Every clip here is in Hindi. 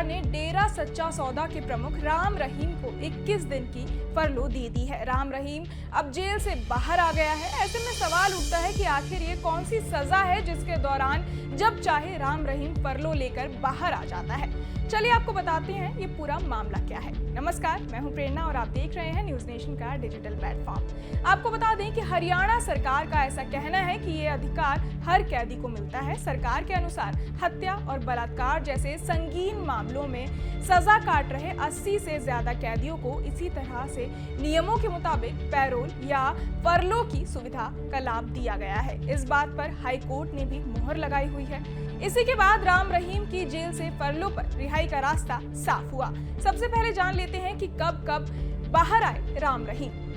सरकार ने डेरा सच्चा सौदा के प्रमुख राम रहीम को 21 दिन की फरलो दे दी है। राम रहीम अब जेल से बाहर आ गया है। ऐसे में सवाल उठता है कि आखिर ये कौन सी सजा है जिसके दौरान जब चाहे राम रहीम फरलो लेकर बाहर आ जाता है। चलिए आपको बताते हैं ये पूरा मामला क्या है। नमस्कार, मैं हूं प्रेरणा और आप देख रहे हैं न्यूज नेशन का डिजिटल प्लेटफॉर्म। आपको बता दें कि हरियाणा सरकार का ऐसा कहना है कि ये अधिकार हर कैदी को मिलता है। सरकार के अनुसार हत्या और बलात्कार जैसे संगीन मामलों में सजा काट रहे 80 से ज्यादा कैदियों को इसी तरह से नियमों के मुताबिक पैरोल या फरलो की सुविधा का लाभ दिया गया है। इस बात पर हाई कोर्ट ने भी मुहर लगाई हुई है। इसी के बाद राम रहीम की जेल से फरलो पर रिहाई का रास्ता साफ हुआ। सबसे पहले जान लेते हैं कि कब कब बाहर आए राम रहीम।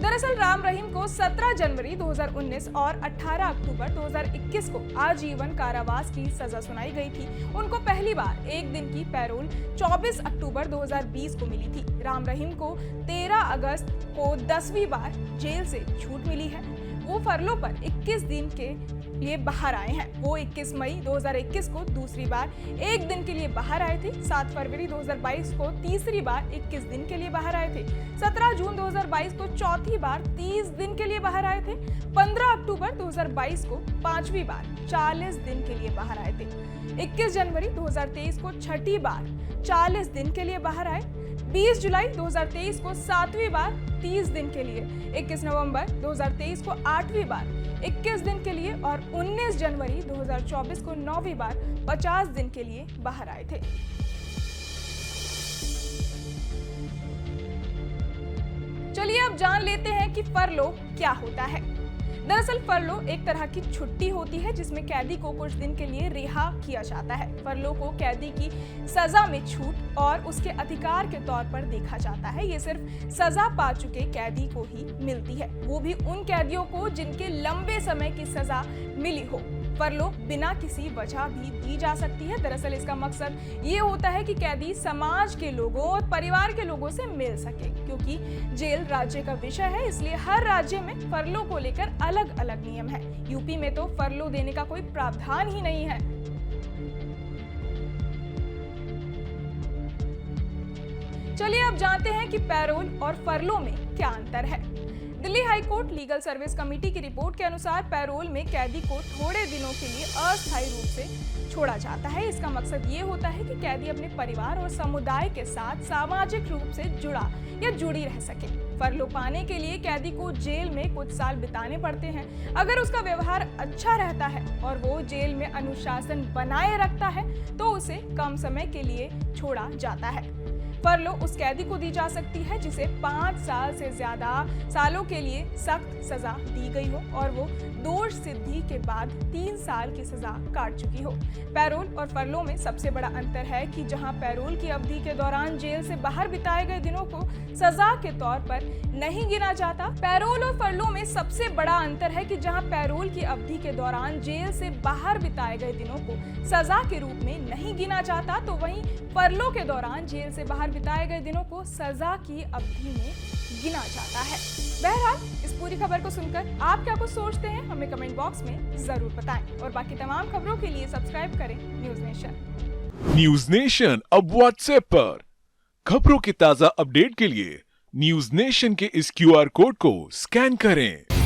दरअसल राम रहीम को 17 जनवरी 2019 और 18 अक्टूबर 2021 को आजीवन कारावास की सजा सुनाई गई थी। उनको पहली बार एक दिन की पैरोल 24 अक्टूबर 2020 को मिली थी। राम रहीम को 13 अगस्त को 10वीं बार जेल से छूट मिली है। वो फरलो पर 21 दिन के लिए बाहर आए हैं। वो 21 मई 2021 को दूसरी बार एक दिन के लिए बाहर आए थे। 7 फरवरी 2022 को तीसरी बार 21 दिन के लिए बाहर आए थे। 17 जून 2022 को चौथी बार 30 दिन के लिए बाहर आए थे। 15 अक्टूबर 2022 को पांचवी बार 40 दिन के लिए बाहर आए थे। 21 जनवरी 2023 को छठी बार 40 दिन के लिए बाहर आए। 20 जुलाई 2023 को 7वीं बार 30 दिन के लिए। 21 नवंबर 2023 को 8वीं बार 21 दिन के लिए और 19 जनवरी 2024 को 9वीं बार 50 दिन के लिए बाहर आए थे। चलिए अब जान लेते हैं कि फरलो क्या होता है। दरअसल फरलो एक तरह की छुट्टी होती है जिसमें कैदी को कुछ दिन के लिए रिहा किया जाता है। फरलो को कैदी की सजा में छूट और उसके अधिकार के तौर पर देखा जाता है। ये सिर्फ सजा पा चुके कैदी को ही मिलती है, वो भी उन कैदियों को जिनके लंबे समय की सजा मिली हो। फरलो बिना किसी वजह भी दी जा सकती है। दरअसल इसका मकसद ये होता है कि कैदी समाज के लोगों और परिवार के लोगों से मिल सके। क्योंकि जेल राज्य का विषय है, इसलिए हर राज्य में फरलो को लेकर अलग अलग नियम है। यूपी में तो फरलो देने का कोई प्रावधान ही नहीं है। चलिए अब जानते हैं कि पैरोल और फरलो में क्या अंतर है। Delhi high court legal service committee की रिपोर्ट के अनुसार पैरोल में कैदी को थोड़े दिनों के लिए अस्थायी रूप से छोड़ा जाता है। इसका मकसद ये होता है कि कैदी अपने परिवार और समुदाय के साथ सामाजिक रूप से जुड़ा या जुड़ी रह सके। फरलो पाने के लिए कैदी को जेल में कुछ साल बिताने पड़ते हैं। अगर उसका व्यवहार अच्छा रहता है और वो जेल में अनुशासन बनाए रखता है तो उसे कम समय के लिए छोड़ा जाता है। फरलो उस कैदी को दी जा सकती है जिसे 5 साल से ज्यादा सालों के लिए सख्त सजा दी गई हो और वो दोष सिद्धि के बाद 3 साल की सजा काट चुकी हो। पैरोल और फरलो में सबसे बड़ा अंतर है कि जहां पैरोल की अवधि के दौरान जेल से बाहर बिताए गए दिनों को सजा के तौर पर नहीं गिना जाता। पैरोल और फरलो में सबसे बड़ा अंतर है कि जहां पैरोल की अवधि के दौरान जेल से बाहर बिताए गए दिनों को सजा के रूप में नहीं गिना जाता, तो वहीं फरलो के दौरान जेल से बाहर बिताए गए दिनों को सजा की अवधि में गिना जाता है। बहरहाल इस पूरी खबर को सुनकर आप क्या कुछ सोचते हैं हमें कमेंट बॉक्स में जरूर बताएं और बाकी तमाम खबरों के लिए सब्सक्राइब करें न्यूज नेशन। न्यूज नेशन अब व्हाट्सएप पर खबरों की ताजा अपडेट के लिए न्यूज नेशन के इस QR कोड को स्कैन करें।